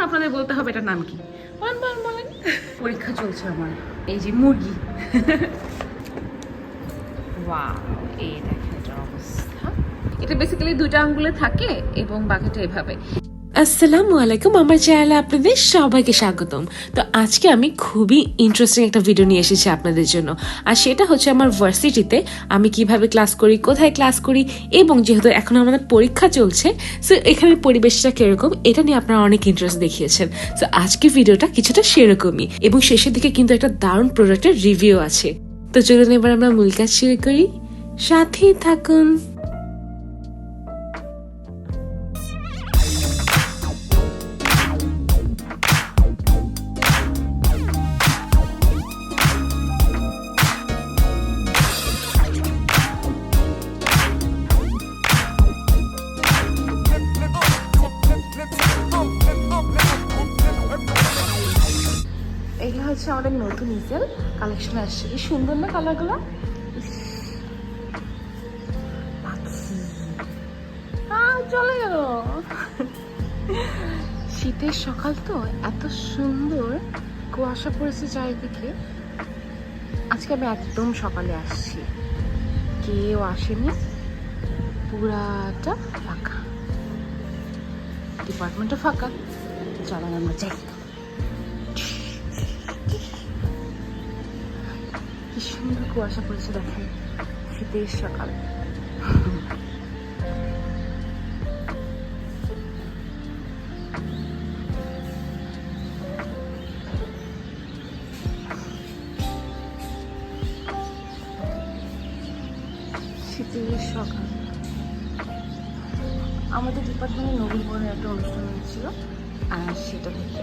এখন আপনাদের বলতে হবে এটার নাম কি। বলেন বলেন বলেন। পরীক্ষা চলছে আমার, এই যে মুরগি। ওয়াও, এই দেখেন এটার অবস্থা। এটা বেসিক্যালি দুইটা আঙ্গুলে থাকে এবং বাকিটা এভাবে। আসসালামু আলাইকুম, আমার চ্যানেলে আপনাদের সবাইকে স্বাগতম। তো আজকে আমি খুবই ইন্টারেস্টিং একটা ভিডিও নিয়ে এসেছি আপনাদের জন্য। আর সেটা হচ্ছে আমার ভার্সিটিতে আমি কিভাবে ক্লাস করি, কোথায় ক্লাস করি, এবং যেহেতু এখন আমাদের পরীক্ষা চলছে, সো এখানের পরিবেশটা কিরকম এটা নিয়ে আপনারা অনেক ইন্টারেস্ট দেখিয়েছেন। সো আজকে ভিডিওটা কিছুটা সেরকমই, এবং শেষের দিকে কিন্তু একটা দারুণ প্রোডাক্টের রিভিউ আছে। তো চলুন এবার আমরা মূল কাজ শুরু করি, সাথেই থাকুন। এইটা হচ্ছে আমাদের নতুন ইসেল কালেকশন আসছে। কি সুন্দর না কালারগুলো। চলে গেল। শীতের সকাল তো, এত সুন্দর কুয়াশা পড়েছে চারিদিকে। আজকে আমি একদম সকালে আসছি, কেউ আসেনি, পুরাটা ফাঁকা, ডিপার্টমেন্টও ফাঁকা। চলেন আমরা যাই। কি সুন্দর কুয়াশা পড়েছে দেখেন, শীতের সকাল। শীতের সকাল। আমাদের ডিপার্টমেন্টে নবীনবরণের একটা অনুষ্ঠান হয়েছিল, আর সেটা থেকে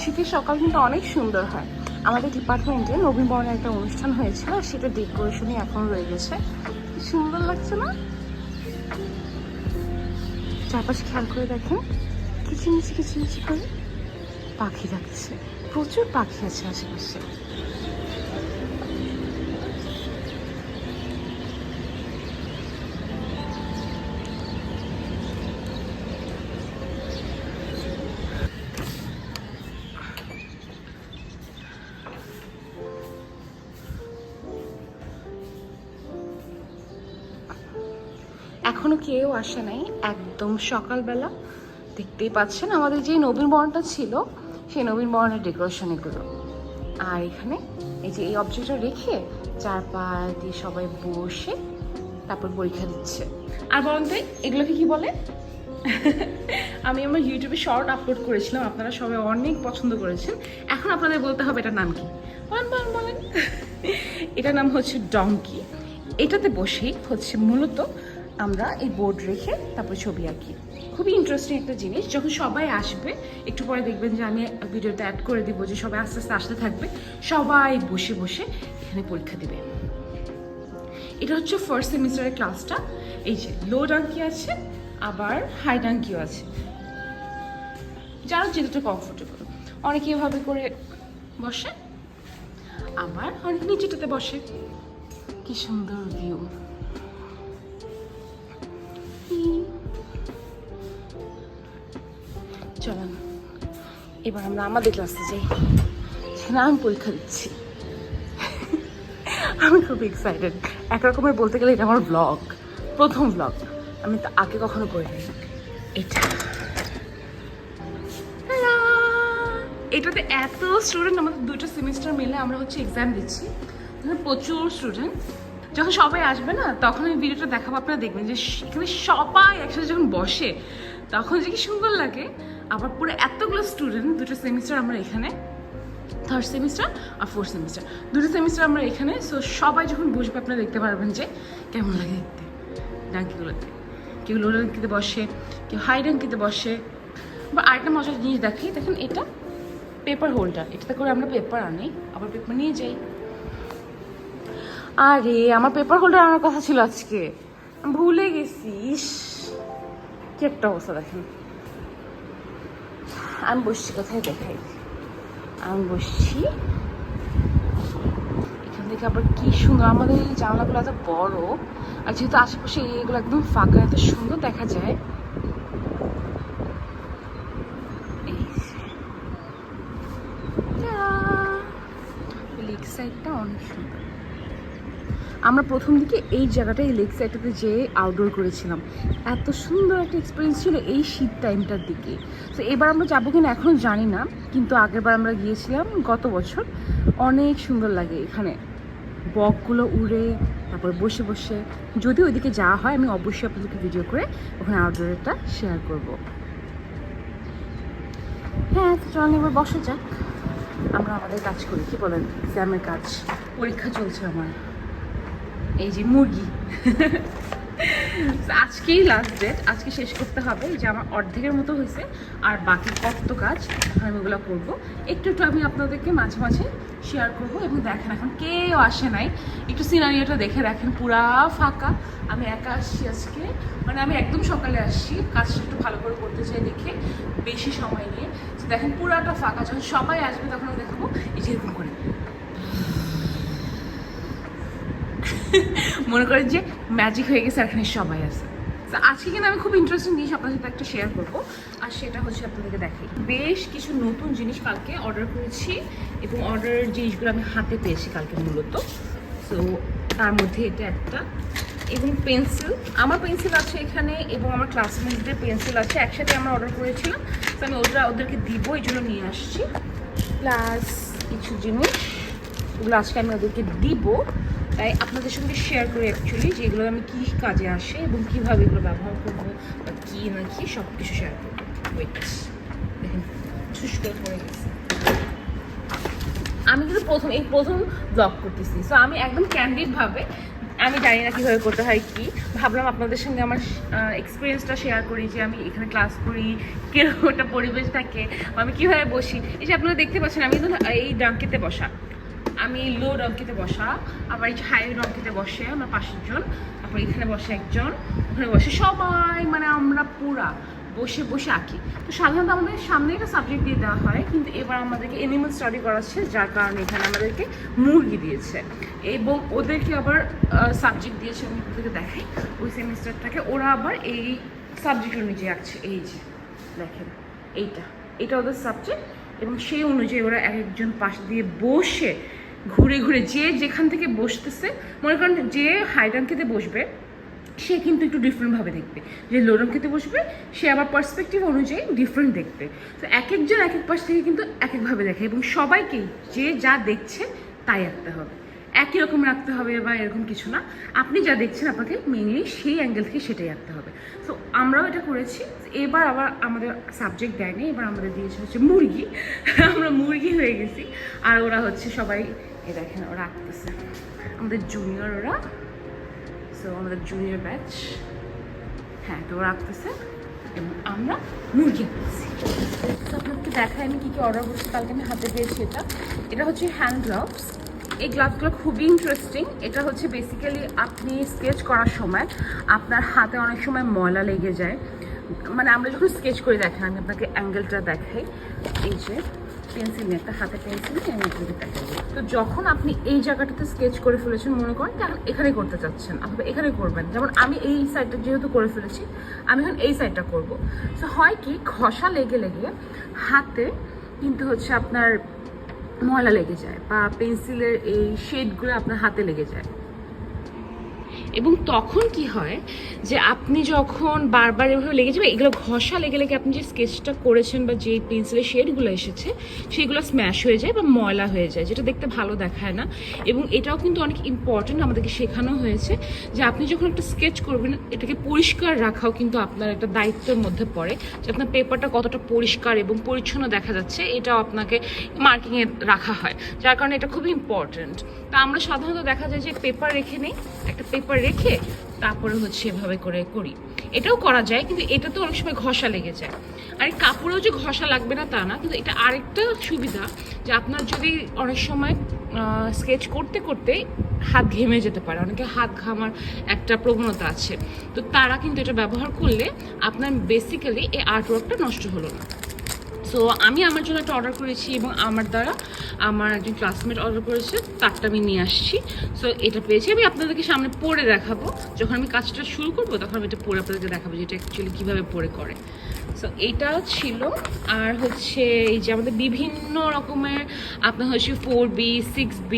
শীতের সকাল কিন্তু অনেক সুন্দর হয়। আমাদের ডিপার্টমেন্টে নবীনবরণের একটা অনুষ্ঠান হয়েছিল, সেটা ডেকোরেশনই এখন রয়ে গেছে। কি সুন্দর লাগছে না? চারপাশে খেয়াল করে দেখেন, কিচিমিচি কিচিমিচি করে পাখি ডাকছে। প্রচুর পাখি আছে আশেপাশে। এখনো কেউ আসে নাই, একদম সকালবেলা। দেখতেই পাচ্ছেন আমাদের যে নবীনবরণটা ছিল, সেই নবীনবরণের ডেকোরেশন এগুলো। আর এখানে এই যে এই অবজেক্টটা রেখে চারপাশ দিয়ে সবাই বসে তারপর পরীক্ষা দিচ্ছে। আর বলতে এগুলোকে কি বলে? আমি আমার ইউটিউবে শর্ট আপলোড করেছিলাম, আপনারা সবাই অনেক পছন্দ করেছেন। এখন আপনাদের বলতে হবে এটার নাম কি। বলেন বলেন বলেন। এটার নাম হচ্ছে ডঙ্কি। এটাতে বসেই হচ্ছে মূলত আমরা এই বোর্ড রেখে তারপর ছবি আঁকি। খুবই ইন্টারেস্টিং একটা জিনিস। যখন সবাই আসবে, একটু পরে দেখবেন যে আমি ভিডিওতে অ্যাড করে দিব, যে সবাই আস্তে আস্তে আসতে থাকবে, সবাই বসে বসে এখানে পরীক্ষা দেবে। এটা হচ্ছে ফার্স্ট সেমিস্টারের ক্লাসটা। এই যে লো ডাঙ্কি আছে, আবার হাই ডাঙ্কিও আছে, যারা যেটা কমফোর্টেবল। অনেকে এভাবে করে বসে, আবার অনেক নিচেটাতে বসে। কি সুন্দর ভিউ। চলেন এবার আমরা আমাদের ক্লাসে যাই, সেখানে আমি পরীক্ষা দিচ্ছি। আমি খুব এক্সাইটেড। একরকমের বলতে গেলে এটা আমার ব্লগ, প্রথম ব্লগ। আমি তো আগে কখনো করিনি। এটা এটাতে এত স্টুডেন্ট, আমাদের দুটো সেমিস্টার মিলে আমরা হচ্ছে এক্সাম দিচ্ছি, প্রচুর স্টুডেন্ট। যখন সবাই আসবে না, তখন আমি ভিডিওটা দেখাবো, আপনারা দেখবেন যে এখানে সবাই একসাথে যখন বসে তখন যে কি সুন্দর লাগে। আবার পুরো এতগুলো স্টুডেন্ট, দুটো সেমিস্টার আমরা এখানে, থার্ড সেমিস্টার আর ফোর্থ সেমিস্টার, দুটো সেমিস্টার আমরা এখানে। সো সবাই যখন বসবে আপনারা দেখতে পারবেন যে কেমন লাগে দেখতে ডাঙ্কিগুলোতে। কেউ লো ডাঙ্কিতে বসে, কেউ হাই ডাঙ্কিতে বসে। বা আরেকটা মজার জিনিস দেখি, দেখেন এটা পেপার হোল্ডার। এটাতে করে আমরা পেপার আনি, আবার পেপার নিয়ে যাই। আরে আমার পেপার হোল্ডার আনার কথা ছিল আজকে, ভুলে গেছিস। কি একটা অবস্থা দেখেন। আমি বসছি কোথায় দেখাই, আমি বসছি এখান থেকে। আবার কি সুন্দর আমাদের এই জানলাগুলো এত বড়, আর যেহেতু আশেপাশে এগুলো একদম ফাঁকা, এত সুন্দর দেখা যায়। লেক সাইডটা অনেক সুন্দর। আমরা প্রথম দিকে এই জায়গাটা, এই লেক সাইডটাতে যেয়ে আউটডোর করেছিলাম। এত সুন্দর একটা এক্সপিরিয়েন্স ছিল এই শীত টাইমটার দিকে। তো এবার আমরা যাবো কিনা এখনও জানি না, কিন্তু আগেরবার আমরা গিয়েছিলাম গত বছর। অনেক সুন্দর লাগে এখানে, বকগুলো উড়ে, তারপর বসে বসে। যদি ওইদিকে যাওয়া হয় আমি অবশ্যই আপনাদেরকে ভিডিও করে ওখানে আউটডোরটা শেয়ার করব। হ্যাঁ, তো চলেন এবার বসে যাক, আমরা আমাদের কাজ করি। কি বলেন, এক্সামের কাজ, পরীক্ষা চলছে আমার। এই যে মুরগি আজকেই লাস্ট ডেট, আজকে শেষ করতে হবে। এই যে আমার অর্ধেকের মতো হয়েছে, আর বাকি কত কাজ আমি ওগুলো করবো। একটু একটু আমি আপনাদেরকে মাঝে মাঝে শেয়ার করবো। এবং দেখেন এখন কেউ আসে নাই, একটু সিনারিওটা দেখে দেখেন, পুরা ফাঁকা। আমি একা আসছি আজকে, মানে আমি একদম সকালে আসছি, কাজটা একটু ভালো করে করতে চাই দেখে, বেশি সময় নিয়ে। তো দেখেন পুরাটা ফাঁকা, যখন সবাই আসবে তখন আমি দেখাবো এই যে এরকম করে মনে করেন যে ম্যাজিক হয়ে গেছে, এখানে সবাই আছে। তো আজকে কিন্তু আমি খুব ইন্টারেস্টিং জিনিস আপনার সাথে একটা শেয়ার করবো, আর সেটা হচ্ছে আপনাদেরকে দেখাই। বেশ কিছু নতুন জিনিস কালকে অর্ডার করেছি, এবং অর্ডারের জিনিসগুলো আমি হাতে পেয়েছি কালকে মূলত। তো তার মধ্যে এটা একটা, এবং পেন্সিল, আমার পেন্সিল আছে এখানে, এবং আমার ক্লাসমেটদের পেন্সিল আছে, একসাথে আমরা অর্ডার করেছিলাম। তো আমি ওদেরকে দিব, এই জন্য নিয়ে আসছি। প্লাস কিছু জিনিস, ওগুলো আজকে আমি ওদেরকে দিব, তাই আপনাদের সঙ্গে শেয়ার করি অ্যাকচুয়ালি যে এগুলো আমি কী কাজে আসে এবং কীভাবে এগুলো ব্যবহার করবো, বা কী না কি সব কিছু শেয়ার করবো। ওয়েট, দেখেন ঠুস করে পড়ে গেছে। আমি কিন্তু প্রথম ব্লগ করতেছি, সো আমি একদম ক্যান্ডিডভাবে, আমি জানি না কীভাবে করতে হয় কি, ভাবলাম আপনাদের সঙ্গে আমার এক্সপিরিয়েন্সটা শেয়ার করি, যে আমি এখানে ক্লাস করি, কীরকম একটা পরিবেশ থাকে, আমি কীভাবে বসি। এই যে আপনারা দেখতে পাচ্ছেন আমি কিন্তু এই ডাঙ্কিতে বসা, আমি লো ডঙ্কিতে বসা, আবার এই হাই ডঙ্কিতে বসে আমার পাশের জন, তারপর এখানে বসে একজন, ওখানে বসে সবাই, মানে আমরা পুরা বসে বসে আঁকি। তো সাধারণত আমাদের সামনে একটা সাবজেক্ট দিয়ে দেওয়া হয়, কিন্তু এবার আমাদেরকে অ্যানিমাল স্টাডি করাচ্ছে, যার কারণে এখানে আমাদেরকে মুরগি দিয়েছে, এবং ওদেরকে আবার সাবজেক্ট দিয়েছে, আমি ওদেরকে দেখাই ওই সেমিস্টারটাকে। ওরা আবার এই সাবজেক্ট অনুযায়ী আঁকছে। এই যে দেখেন, এটা ওদের সাবজেক্ট, এবং সেই অনুযায়ী ওরা এক একজন পাশ দিয়ে বসে ঘুরে ঘুরে, যে যেখান থেকে বসতেছে, মনে করেন যে হাই ডাঙ্কিতে বসবে সে কিন্তু একটু ডিফারেন্টভাবে দেখবে, যে লো ডাঙ্কিতে বসবে সে আবার পার্সপেক্টিভ অনুযায়ী ডিফারেন্ট দেখবে। তো এক একজন এক এক পাশ থেকে কিন্তু এক একভাবে দেখে, এবং সবাইকেই যে যা দেখছে তাই আঁকতে হবে, একই রকম রাখতে হবে বা এরকম কিছু না। আপনি যা দেখছেন আপনাকে মেইনলি সেই অ্যাঙ্গেল থেকে সেটাই আঁকতে হবে। তো আমরাও এটা করেছি। এবার আবার আমাদের সাবজেক্ট দেয়নি, এবার আমাদের দিয়েছে হচ্ছে মুরগি। আমরা মুরগি হয়ে গেছি, আর ওরা হচ্ছে সবাই, এ দেখেন ওরা আঁকতেছে, আমাদের জুনিয়র ওরা, সো আমাদের জুনিয়র ব্যাচ, হ্যাঁ, তো ওরা আঁকতেছে এবং আমরা মুরগি আঁকতেছি। তো আপনাকে দেখায় আমি কী কী অর্ডার করছি কালকে, আমি হাতে পেয়েছি। এটা হচ্ছে হ্যান্ড গ্লাভস। এই গ্লাভসগুলো খুবই ইন্টারেস্টিং। এটা হচ্ছে বেসিক্যালি আপনি স্কেচ করার সময় আপনার হাতে অনেক সময় ময়লা লেগে যায়, মানে আমরা যখন স্কেচ করে, দেখেন আমি আপনাকে অ্যাঙ্গেলটা দেখাই। এই যে পেন্সিল নিয়ে, একটা হাতে পেন্সিল নিয়ে আমি আপনাকে দেখাই। তো যখন আপনি এই জায়গাটাতে স্কেচ করে ফেলেছেন, মনে করেন এখানে করতে চাচ্ছেন, অথবা এখানে করবেন, যেমন আমি এই সাইডটা যেহেতু করে ফেলেছি, আমি এখন এই সাইডটা করবো। তো হয় কি, ঘষা লেগে লেগে হাতে কিন্তু হচ্ছে আপনার ময়লা লেগে যায়, বা পেন্সিলের এই শেডগুলো আপনার হাতে লেগে যায়। এবং তখন কি হয় যে আপনি যখন বারবার এভাবে লেগে যাবে, এগুলো ঘষা লেগে লেগে আপনি যে স্কেচটা করেছেন বা যে পেন্সিলের শেডগুলো এসেছে সেগুলো স্ম্যাশ হয়ে যায় বা ময়লা হয়ে যায়, যেটা দেখতে ভালো দেখায় না। এবং এটাও কিন্তু অনেক ইম্পর্টেন্ট, আমাদেরকে শেখানো হয়েছে যে আপনি যখন একটা স্কেচ করবেন, এটাকে পরিষ্কার রাখাও কিন্তু আপনার একটা দায়িত্বের মধ্যে পড়ে, যে আপনার পেপারটা কতটা পরিষ্কার এবং পরিচ্ছন্ন দেখা যাচ্ছে, এটাও আপনাকে মার্কিংয়ে রাখা হয়, যার কারণে এটা খুবই ইম্পর্টেন্ট। তা আমরা সাধারণত দেখা যায় যে পেপার রেখে নেই, একটা পেপার রেখে তারপরে হচ্ছে এভাবে করে করি। এটাও করা যায়, কিন্তু এটা তো অনেক সময় ঘষা লেগে যায়। আর এই কাপড়েও যে ঘষা লাগবে না তা না, কিন্তু এটা আরেকটা সুবিধা, যে আপনার যদি অনেক সময় স্কেচ করতে করতে হাত ঘেমে যেতে পারে, অনেকে হাত ঘামার একটা প্রবণতা আছে, তো তারা কিন্তু এটা ব্যবহার করলে আপনার বেসিক্যালি এই আর্টওয়ার্কটা নষ্ট হলো না। সো আমি আমার জন্য একটা অর্ডার করেছি এবং আমার দ্বারা আমার একজন ক্লাসমেট অর্ডার করেছে, তারটা আমি নিয়ে আসছি। সো এটা পেয়েছি, আমি আপনাদেরকে সামনে পরে দেখাবো। যখন আমি কাজটা শুরু করবো তখন আমি এটা পরে আপনাদেরকে দেখাবো যে এটা অ্যাকচুয়ালি কীভাবে পরে করে। সো এইটা ছিল। আর হচ্ছে এই যে আমাদের বিভিন্ন রকমের আপনার হচ্ছে 4B 6B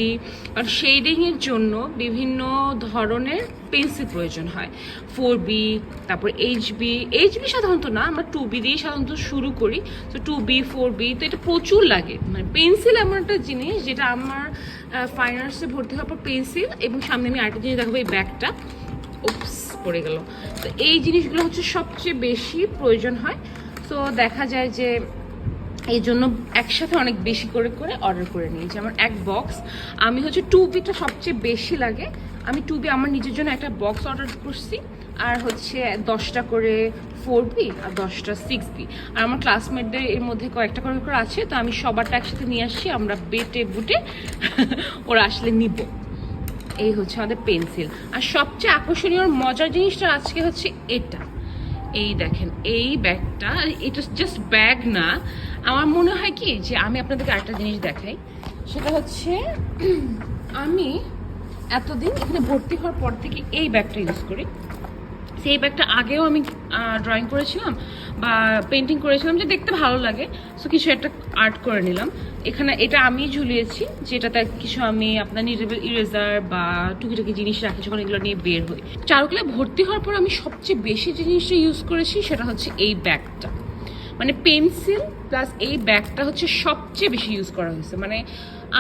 আর শেডিংয়ের জন্য বিভিন্ন ধরনের পেন্সিল প্রয়োজন হয়। 4B, তারপর এইচবি সাধারণত না, আমরা 2B দিয়েই সাধারণত শুরু করি। তো 2B 4B তো এটা প্রচুর লাগে। মানে পেন্সিল এমন একটা জিনিস যেটা আমার ফাইন আর্টসে ভর্তি হওয়ার পর পেন্সিল, এবং সামনে আমি আরেকটা জিনিস দেখাবো, এই ব্যাগটা উপস পড়ে গেল। তো এই জিনিসগুলো হচ্ছে সবচেয়ে বেশি প্রয়োজন হয়। তো দেখা যায় যে এই জন্য একসাথে অনেক বেশি করে করে অর্ডার করে নিই। যেমন এক বক্স আমি হচ্ছে 2Bটা সবচেয়ে বেশি লাগে, আমি 2B আমার নিজের জন্য একটা বক্স অর্ডার করছি, আর হচ্ছে 10টা করে 4B আর 10টা 6B। আর আমার ক্লাসমেটদের এর মধ্যে কয়েকটা করে করে আছে, তো আমি সবারটা একসাথে নিয়ে আসছি, আমরা বেটে বুটে ওরা আসলে নিব। এই হচ্ছে আমাদের পেন্সিল। আর সবচেয়ে আকর্ষণীয় মজার জিনিসটা আজকে হচ্ছে এটা, এই দেখেন এই ব্যাগটা। এটা জাস্ট ব্যাগ না, আমার মনে হয় কি যে আমি আপনাদেরকে আরেকটা জিনিস দেখাই, সেটা হচ্ছে আমি এতদিন এখানে ভর্তি হওয়ার পর থেকে এই ব্যাগটা ইউজ করি। সেই ব্যাগটা আগেও আমি ড্রয়িং করেছিলাম বা পেন্টিং করেছিলাম, যে দেখতে ভালো লাগে, সো কিছু একটা আর্ট করে নিলাম। এখানে এটা আমি ঝুলিয়েছি, যেটাতে কিছু আমি আপনার নিডেবল ইরেজার বা টুকিটাকি জিনিস রাখি যখন এগুলো নিয়ে বের হই। চারুকলায় ভর্তি হওয়ার পর আমি সবচেয়ে বেশি যে জিনিসটা ইউজ করেছি সেটা হচ্ছে এই ব্যাগটা। মানে পেন্সিল প্লাস এই ব্যাগটা হচ্ছে সবচেয়ে বেশি ইউজ করা হয়েছে। মানে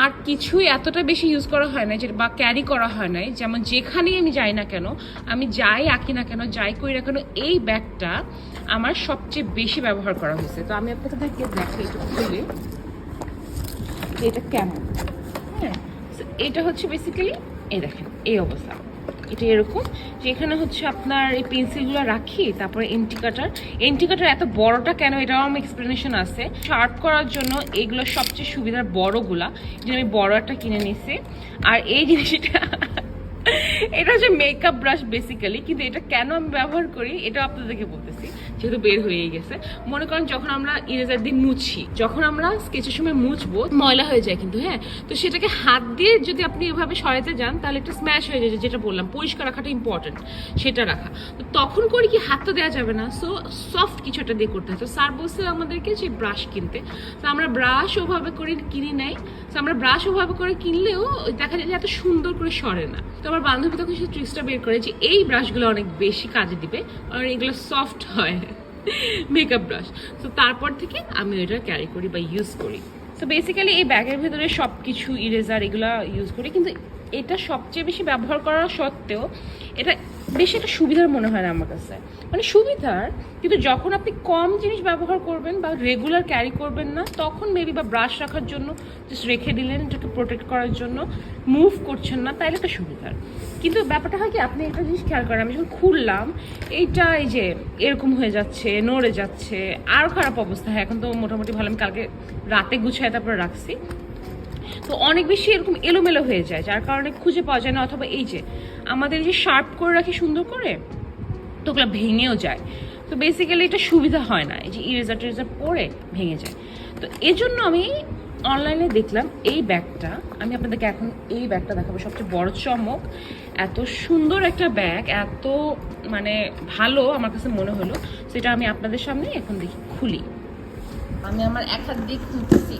আর কিছুই এতটা বেশি ইউজ করা হয় না, যে বা ক্যারি করা হয় নাই। যেমন যেখানেই আমি যাই না কেন, আমি যাই আঁকি না কেন, যাই করি না কেন, এই ব্যাগটা আমার সবচেয়ে বেশি ব্যবহার করা হয়েছে। তো আমি আপনাদেরকে দেখাই একটু খুলে এটা কেমন। হ্যাঁ, এটা হচ্ছে বেসিক্যালি এই দেখেন এই অবস্থা। এটা এরকম যে এখানে হচ্ছে আপনার এই পেন্সিলগুলো রাখি, তারপরে এন্টি কাটার এত বড়টা কেন, এটাও আমার এক্সপ্লেনেশন আছে। শার্প করার জন্য এইগুলো সবচেয়ে সুবিধার বড়গুলা, যে আমি বড় একটা কিনে নিছি। আর এই জিনিসটা এটা হচ্ছে মেকআপ ব্রাশ বেসিক্যালি, কিন্তু এটা কেন আমি ব্যবহার করি এটা আপনাদেরকে বলতেছি, যেহেতু বের হয়ে গেছে। মনে করেন যখন আমরা ইরেজার দিয়ে মুছি, যখন আমরা স্কেচের সময় মুছবো ময়লা হয়ে যায় কিন্তু, হ্যাঁ, তো সেটাকে হাত দিয়ে যদি আপনি এভাবে সরাতে যান তাহলে একটা স্ম্যাশ হয়ে যায়। যেটা বললাম পরিষ্কার রাখাটা ইম্পর্টেন্ট, সেটা রাখা। তো তখন করে কি হাত তো দেওয়া যাবে না, সো সফট কিছু একটা দিয়ে করতে হয়। তো স্যার বলছে আমাদেরকে যে ব্রাশ কিনতে, তো আমরা ব্রাশ ওভাবে করে কিনি নাই। তো আমরা ব্রাশ ওভাবে করে কিনলেও দেখা যায় যে এত সুন্দর করে সরে না। তো আমার বান্ধবী তখন সে ট্রিক্সটা বের করে যে এই ব্রাশগুলো অনেক বেশি কাজে দিবে, আর এগুলো সফট হয় মেকআপ ব্রাশ। তো তারপর থেকে আমি এটা ক্যারি করি বা ইউজ করি। তো বেসিক্যালি এই ব্যাগের ভেতরে সব কিছু ইরেজার এগুলো ইউজ করি, কিন্তু এটা সবচেয়ে বেশি ব্যবহার করা সত্ত্বেও এটা বেশি একটা সুবিধার মনে হয় না আমার কাছে। মানে সুবিধার, কিন্তু যখন আপনি কম জিনিস ব্যবহার করবেন বা রেগুলার ক্যারি করবেন না, তখন মেবি বা ব্রাশ রাখার জন্য জাস্ট রেখে দিলেন এটাকে প্রোটেক্ট করার জন্য, মুভ করছেন না, তাইলে একটা সুবিধার। কিন্তু ব্যাপারটা হয় কি, আপনি একটা জিনিস খেয়াল করেন, আমি যখন খুললাম এইটা এই যে এরকম হয়ে যাচ্ছে, নড়ে যাচ্ছে, আরও খারাপ অবস্থা হয়। এখন তো মোটামুটি ভালো, আমি কালকে রাতে গুছায় তারপর রাখছি। তো অনেক বেশি এরকম এলোমেলো হয়ে যায়, যার কারণে খুঁজে পাওয়া যায় না। অথবা এই যে আমাদের যে শার্প করে রাখি সুন্দর করে, তো ওগুলো ভেঙেও যায়। তো বেসিক্যালি এটা সুবিধা হয় না, এই যে ইরেজার টিরেজার পরে ভেঙে যায়। তো এজন্য আমি অনলাইনে দেখলাম এই ব্যাগটা, আমি আপনাদেরকে এখন এই ব্যাগটা দেখাবো। সবচেয়ে বড় চমক, এত সুন্দর একটা ব্যাগ, এত মানে ভালো আমার কাছে মনে হলো, সেটা আমি আপনাদের সামনে এখন দেখি খুলি। আমি আমার এক হাত দিয়ে খুলতেছি।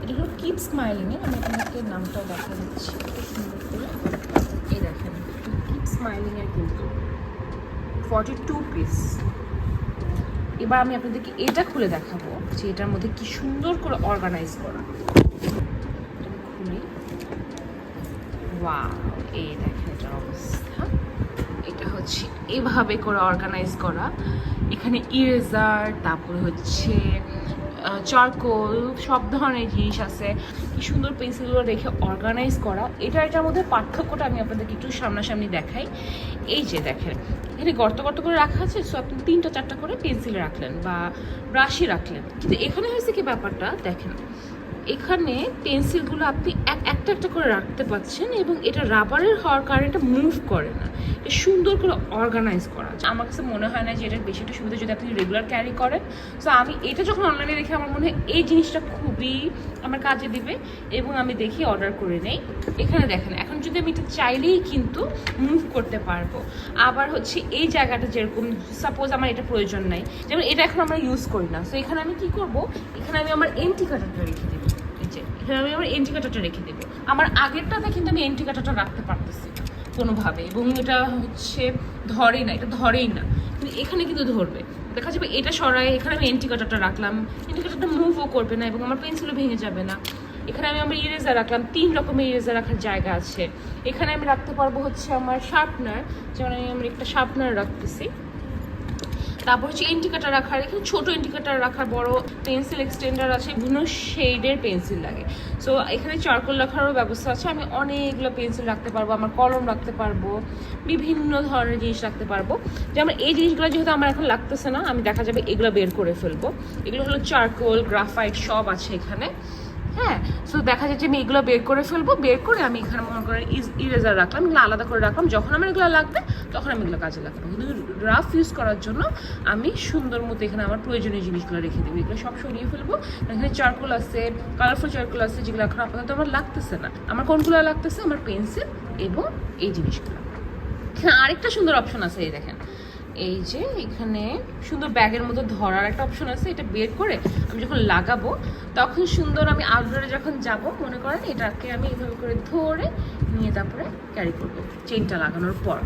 এটা হলো কিপ স্মাইলিং এর, আমি আপনাকে নামটাও দেখা দিচ্ছি সুন্দর করে। এই দেখেন কিপ স্মাইলিং এর কিন্তু 42 পিস। এবার আমি আপনাদেরকে এটা খুলে দেখাবো যে এটার মধ্যে কি সুন্দর করে অর্গানাইজ করা। খুলি, ওয়াও, এই দেখেন এটার অবস্থা। এটা হচ্ছে এভাবে করে অর্গানাইজ করা। এখানে ইরেজার, তারপরে হচ্ছে চারকোল, সব ধরনের জিনিস আছে। কি সুন্দর পেন্সিলগুলো রেখে অর্গানাইজ করা। এটার মধ্যে পার্থক্যটা আমি আপনাদেরকে একটু সামনাসামনি দেখাই। এই যে দেখেন, এখানে গর্ত গর্ত করে রাখা আছে, সো আপনি 3টা-4টা করে পেন্সিল রাখলেন বা ব্রাশই রাখলেন। কিন্তু এখানে হয়েছে কি ব্যাপারটা দেখেন, এখানে পেন্সিলগুলো আপনি একটা একটা করে রাখতে পারছেন এবং এটা রাবারের হওয়ার কারণে এটা মুভ করে না, এটা সুন্দর করে অর্গানাইজ করা। আমার কাছে মনে হয় না যে এটা বেশি একটা সুবিধা যদি আপনি রেগুলার ক্যারি করেন। সো আমি এটা যখন অনলাইনে দেখে আমার মনে হয় এই জিনিসটা খুবই আমার কাজে দিবে এবং আমি দেখি অর্ডার করে নেই। এখানে দেখেন, এখন যদি আমি এটা চাইলেই কিন্তু মুভ করতে পারবো। আবার হচ্ছে এই জায়গাটা যেরকম সাপোজ আমার এটা প্রয়োজন নাই, যেমন এটা এখন আমরা ইউজ করি না, সো এখানে আমি কি করব, এখানে আমি আমার এন্টি কাটারটা রেখে দেবো। এখানে আমি আমার এন্টি কাটারটা রেখে দেবো। আমার আগেরটাতে কিন্তু আমি এন্টি কাটারটা রাখতে পারতেছি না কোনোভাবে, এবং এটা হচ্ছে ধরেই না, এটা ধরেই না। কিন্তু এখানে কিন্তু ধরবে, দেখা যাবে এটা সরাই, এখানে আমি এন্টি কাটারটা রাখলাম, এন্টি কাটারটা মুভও করবে না এবং আমার পেন্সিলও ভেঙে যাবে না। এখানে আমি আমার ইরেজার রাখলাম, 3 রকমের ইরেজার রাখার জায়গা আছে। এখানে আমি রাখতে পারবো হচ্ছে আমার শার্পনার, যেমন আমি একটা শার্পনার রাখতেছি। তারপর হচ্ছে ইন্ডিকেটার রাখার, এখানে ছোট ইন্ডিকেটার রাখার, বড় পেন্সিল এক্সটেন্ডার আছে, বিভিন্ন শেডের পেন্সিল লাগে। সো এখানে চারকোল রাখারও ব্যবস্থা আছে, আমি অনেকগুলো পেন্সিল রাখতে পারবো, আমার কলম রাখতে পারবো, বিভিন্ন ধরনের জিনিস রাখতে পারবো। যেমন এই জিনিসগুলো যেহেতু আমার এখন লাগতেছে না, আমি দেখা যাবে এগুলো বের করে ফেলবো। এগুলো হলো চারকোল, গ্রাফাইট সব আছে এখানে। হ্যাঁ, সো দেখা যাচ্ছে আমি এগুলো বের করে ফেলবো, বের করে আমি এখানে মনে করেন ইরেজার রাখলাম, এগুলো আলাদা করে রাখলাম, যখন আমার এগুলো লাগবে তখন আমি এগুলো কাজে লাগাবো। কিন্তু রাফ ইউজ করার জন্য আমি সুন্দর মতো এখানে আমার প্রয়োজনীয় জিনিসগুলো রেখে দেবো, এগুলো সব সরিয়ে ফেলবো। এখানে চারকোল আছে, কালারফুল চারকোল আছে, যেগুলো এখন আপাতত আমার লাগতেছে না। আমার কোনগুলো লাগতেছে, আমার পেন্সিল এবং এই জিনিসগুলো। এখানে আরেকটা সুন্দর অপশন আছে, এই দেখেন, এই যে এখানে সুন্দর ব্যাগের মতো ধরার একটা অপশন আছে। এটা বের করে আমি যখন লাগাবো তখন সুন্দর, আমি আউটডোরে যখন যাব মনে করেন এটাকে আমি এইভাবে করে ধরে নিয়ে তারপরে ক্যারি করবো চেইনটা লাগানোর পর।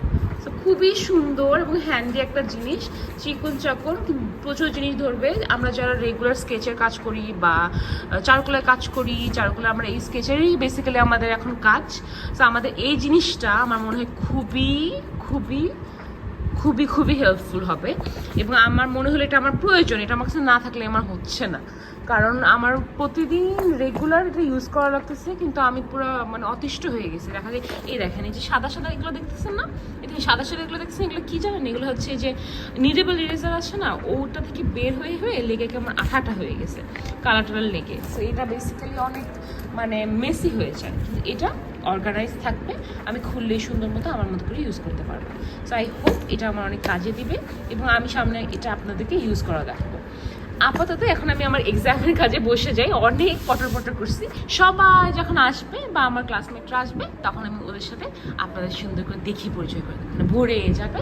তো খুবই সুন্দর এবং হ্যান্ডি একটা জিনিস, চিকন চাকন, প্রচুর জিনিস ধরবে। আমরা যারা রেগুলার স্কেচের কাজ করি বা চারকোলের কাজ করি, চারকোলে আমরা এই স্কেচেরই বেসিক্যালি আমাদের এখন কাজ। তো আমাদের এই জিনিসটা আমার মনে হয় খুবই খুবই খুবই খুবই হেল্পফুল হবে এবং আমার মনে হলো এটা আমার প্রয়োজন, এটা আমার কাছে না থাকলে আমার হচ্ছে না। কারণ আমার প্রতিদিন রেগুলার এটা ইউজ করা লাগতেছে, কিন্তু আমি পুরো মানে অতিষ্ঠ হয়ে গেছি। দেখা যায় এই দেখেন, এই যে সাদা সাদা এগুলো দেখতেছেন না, এটা সাদা সাদা এগুলো দেখতেছেন, এগুলো কি জানেন, এগুলো হচ্ছে যে নিডেবল ইরেজার আছে না, ওটা থেকে বের হয়ে হয়ে লেগে কেমন আঠাটা হয়ে গেছে, কালার টালার লেগে। সো এটা বেসিক্যালি অনেক মানে মেসি হয়ে যায়, কিন্তু এটা অর্গানাইজ থাকবে, আমি খুললেই সুন্দর মতো আমার মতো করে ইউজ করতে পারবো। সো আই হোপ এটা আমার অনেক কাজে দিবে এবং আমি সামনে এটা আপনাদেরকে ইউজ করা দেখাবো। আপাতত এখন আমি আমার এক্সামের কাজে বসে যাই, অনেক পটর পটর করছি। সবাই যখন আসবে বা আমার ক্লাসমেটরা আসবে তখন আমি ওদের সাথে আপনাদের সুন্দর করে দেখি পরিচয় করে দেবো, মানে ভরে যাবে।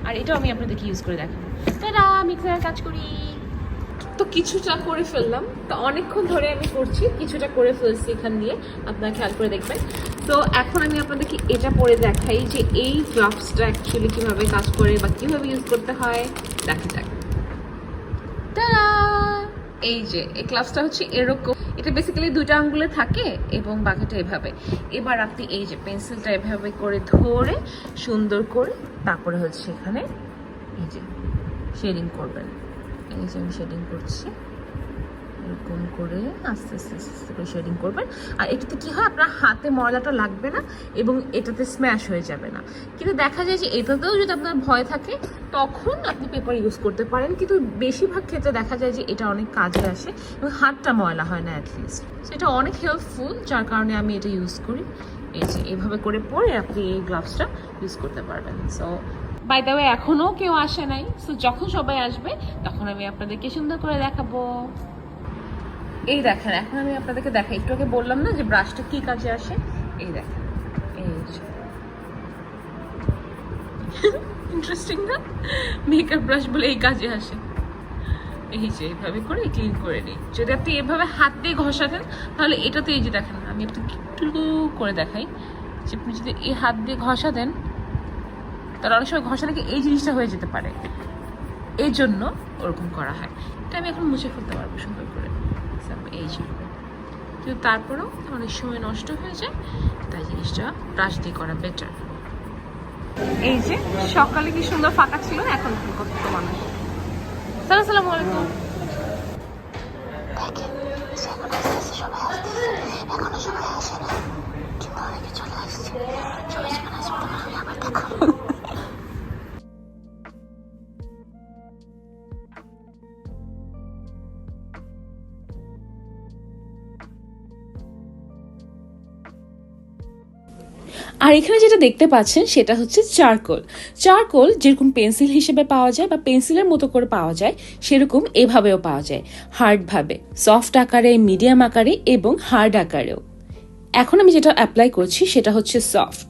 আর এটাও আমি আপনাদেরকে ইউজ করে দেখাবো। তারা আমি এক্সামের কাজ করি, তো কিছুটা করে ফেললাম, তো অনেকক্ষণ ধরে আমি করছি, কিছুটা করে ফেলছি এখান দিয়ে, আপনারা খেয়াল করে দেখবেন। তো এখন আমি আপনাদেরকে এটা পরে দেখাই যে এই গ্লাভসটা অ্যাকচুয়ালি কীভাবে কাজ করে বা কীভাবে ইউজ করতে হয়, দেখা যাক। তারা এই যে এই গ্লাভসটা হচ্ছে এরকম, এটা বেসিক্যালি 2টা আঙ্গুলে থাকে এবং বাকিটা এভাবে। এবার আপনি এই যে পেন্সিলটা এভাবে করে ধরে সুন্দর করে তারপরে হচ্ছে এখানে এই যে শেডিং করবেন। এই যে আমি শেডিং করছি, এরকম করে আস্তে আস্তে আস্তে করে শেডিং করবেন। আর এটাতে কি হয়, আপনার হাতে ময়লাটা লাগবে না এবং এটাতে স্ম্যাশ হয়ে যাবে না। কিন্তু দেখা যায় যে এটাতেও যদি আপনার ভয় থাকে তখন আপনি পেপার ইউজ করতে পারেন, কিন্তু বেশিরভাগ ক্ষেত্রে দেখা যায় যে এটা অনেক কাজে আসে এবং হাতটা ময়লা হয় না অ্যাটলিস্ট। সো এটা অনেক হেল্পফুল, যার কারণে আমি এটা ইউজ করি। এই যে এইভাবে করে পরে আপনি এই গ্লাভসটা ইউজ করতে পারবেন। সো বাই দ্য ওয়ে এখনও কেউ আসে নাই, সো যখন সবাই আসবে তখন আমি আপনাদেরকে সুন্দর করে দেখাবো। এই দেখেন, এখন আমি আপনাদেরকে দেখাই, একটু আগে বললাম না যে ব্রাশটা কি কাজে আসে, এই দেখেন, এই যে ইন্টারেস্টিং না, মেকআপ ব্রাশ বলে এই কাজে আসে। এই যে এভাবে করে ক্লিন করে নিই। যদি আপনি এভাবে হাত দিয়ে ঘষা দেন তাহলে এটাতে এই যে দেখেন, আমি একটু করে দেখাই যে আপনি যদি এই হাত দিয়ে ঘষা দেন তাহলে অনেক সময় ঘষা থেকে এই জিনিসটা হয়ে যেতে পারে, এই জন্য ওরকম করা হয়। এটা আমি এখন মুছে ফেলতে পারবো সুন্দর করে, এই জন্য। কিন্তু তারপরেও অনেক সময় নষ্ট হয়ে যায়, তাই জিনিসটা ব্রাশ দিয়ে করা বেটার। এই যে সকালে কি সুন্দর ফাঁকা ছিল, এখন কত মানুষ। আসসালামু আলাইকুম। দেখেন এখন আস্তে আস্তে সবাই আসতেছে, এখনো সবাই আসে না কিন্তু অনেকে চলে আসছে। সবাই যখন আসবে তখন আমি আবার দেখাবো। আর এখানে যেটা দেখতে পাচ্ছেন সেটা হচ্ছে চারকোল। চারকোল যেরকম পেন্সিল হিসেবে পাওয়া যায় বা পেন্সিলের মতো করে পাওয়া যায়, সেরকম এভাবেও পাওয়া যায়, হার্ডভাবে, সফট আকারে, মিডিয়াম আকারে এবং হার্ড আকারেও। এখন আমি যেটা অ্যাপ্লাই করছি সেটা হচ্ছে সফট,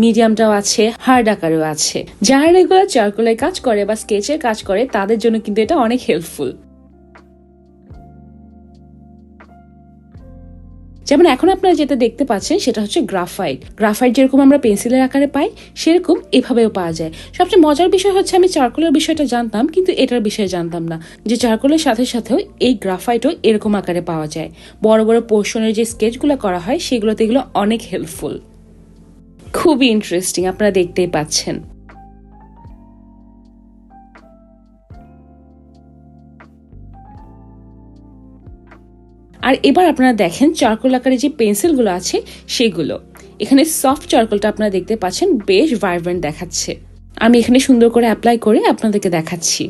মিডিয়ামটাও আছে, হার্ড আকারেও আছে। যারা রেগুলার চারকোলের কাজ করে বা স্কেচের কাজ করে তাদের জন্য কিন্তু এটা অনেক হেল্পফুল। যেমন এখন আপনারা যেটা দেখতে পাচ্ছেন সেটা হচ্ছে গ্রাফাইট। গ্রাফাইট যেরকম আমরা পেন্সিলের আকারে পাই সেরকম এভাবেও পাওয়া যায়। সবচেয়ে মজার বিষয় হচ্ছে আমি চারকোলের বিষয়টা জানতাম কিন্তু এটার বিষয়ে জানতাম না যে চারকোলের সাথে সাথেও এই গ্রাফাইটও এরকম আকারে পাওয়া যায়। বড় বড় পোর্শনের যে স্কেচগুলো করা হয় সেগুলোতে এগুলো অনেক হেল্পফুল। খুবই ইন্টারেস্টিং, আপনারা দেখতেই পাচ্ছেন। আর এবার আপনারা দেখেন চারকোল আকারে যে পেন্সিলগুলো আছে সেগুলো। এখানে সফট চারকোলটা আপনারা দেখতে পাচ্ছেন বেশ ভাইব্রেন্ট দেখাচ্ছে। আমি এখানে সুন্দর করে অ্যাপ্লাই করে আপনাদেরকে দেখাচ্ছি।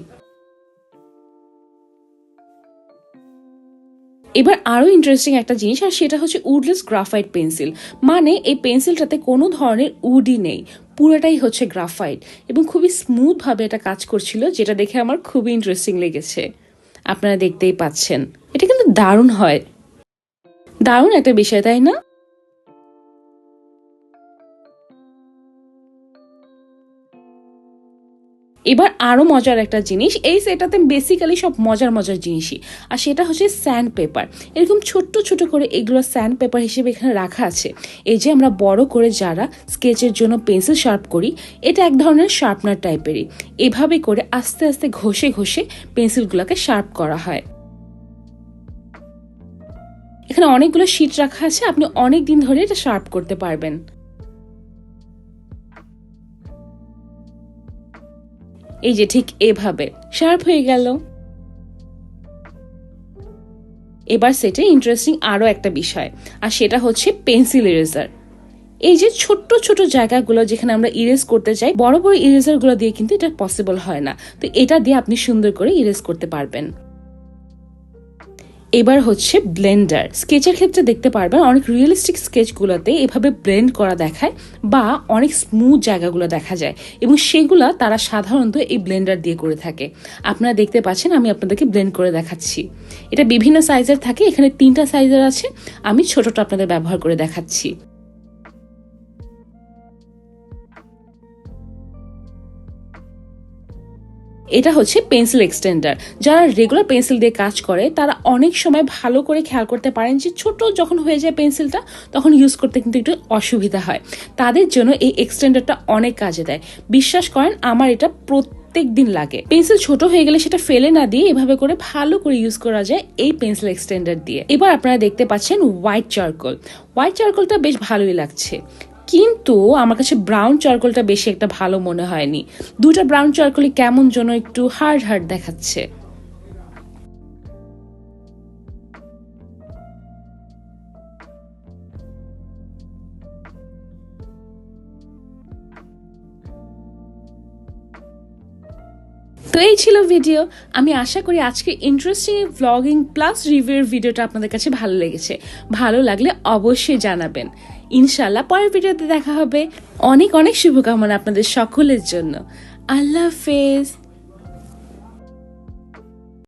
এবার আরো ইন্টারেস্টিং একটা জিনিস, আর সেটা হচ্ছে উডলেস গ্রাফাইট পেন্সিল। মানে এই পেন্সিলটাতে কোনো ধরনের উডই নেই, পুরোটাই হচ্ছে গ্রাফাইট এবং খুবই স্মুথ ভাবে এটা কাজ করছিল, যেটা দেখে আমার খুবই ইন্টারেস্টিং লেগেছে। আপনারা দেখতেই পাচ্ছেন এটা কিন্তু দারুণ হয়, দারুণ একটা বিষয়, তাই না? এবার আরো মজার একটা জিনিস, এই সেটাতে বেসিক্যালি সব মজার মজার জিনিসই, আর সেটা হচ্ছে স্যান্ড পেপার। এরকম ছোট্ট ছোট করে এগুলো স্যান্ড পেপার হিসেবে এখানে রাখা আছে। এই যে আমরা বড় করে যারা স্কেচের জন্য পেন্সিল শার্প করি, এটা এক ধরনের শার্পনার টাইপেরই। এভাবে করে আস্তে আস্তে ঘষে ঘষে পেন্সিলগুলোকে শার্প করা হয়। এখানে অনেকগুলো শীট রাখা আছে, আপনি অনেক দিন ধরে এটা শার্প করতে পারবেন। এই যে ঠিক এভাবে শার্প হয়ে গেল। এবার সেটা ইন্টারেস্টিং আরো একটা বিষয়, আর সেটা হচ্ছে পেন্সিল ইরেজার। এই যে ছোট্ট ছোট জায়গাগুলো যেখানে আমরা ইরেজ করতে চাই, বড় বড় ইরেজার গুলো দিয়ে কিন্তু এটা পসিবল হয় না, তো এটা দিয়ে আপনি সুন্দর করে ইরেজ করতে পারবেন। এবার হচ্ছে ব্লেন্ডার। স্কেচের ক্ষেত্রে দেখতে পারবেন অনেক রিয়েলিস্টিক স্কেচগুলোতে এভাবে ব্লেন্ড করা দেখায় বা অনেক স্মুথ জায়গাগুলো দেখা যায়, এবং সেগুলা তারা সাধারণত এই ব্লেন্ডার দিয়ে করে থাকে। আপনারা দেখতে পাচ্ছেন আমি আপনাদেরকে ব্লেন্ড করে দেখাচ্ছি। এটা বিভিন্ন সাইজের থাকে, এখানে 3টা সাইজের আছে, আমি ছোটটা আপনাদের ব্যবহার করে দেখাচ্ছি। এটা হচ্ছে পেন্সিল এক্সটেন্ডার। যারা রেগুলার পেন্সিল দিয়ে কাজ করে তারা অনেক সময় ভালো করে খেয়াল করতে পারেন যে ছোট যখন হয়ে যায় পেন্সিলটা তখন ইউজ করতে কিন্তু একটু অসুবিধা হয়। তাদের জন্য এই এক্সটেন্ডারটা অনেক কাজে দেয়। বিশ্বাস করেন আমার এটা প্রত্যেক দিন লাগে। পেন্সিল ছোট হয়ে গেলে সেটা ফেলে না দিয়ে এভাবে করে ভালো করে ইউজ করা যায় এই পেন্সিল এক্সটেন্ডার দিয়ে। এবার আপনারা দেখতে পাচ্ছেন হোয়াইট চারকোল। হোয়াইট চারকোলটা বেশ ভালোই লাগছে, কিন্তু আমার কাছে ব্রাউন চারকোলটা বেশি একটা ভালো মনে হয়নি। দুটো ব্রাউন চারকোলই কেমন যেন একটু হার্ড হার্ড দেখাচ্ছে। তো এই ছিল ভিডিও। আমি আশা করি আজকে ইন্টারেস্টিং ভ্লগিং প্লাস রিভিউর ভিডিওটা আপনাদের কাছে ভালো লেগেছে। ভালো লাগলে অবশ্যই জানাবেন। ইনশাল্লাহ পরের ভিডিওতে দেখা হবে। অনেক অনেক শুভকামনা আপনাদের সকলের জন্য। আল্লাহ হাফেজ।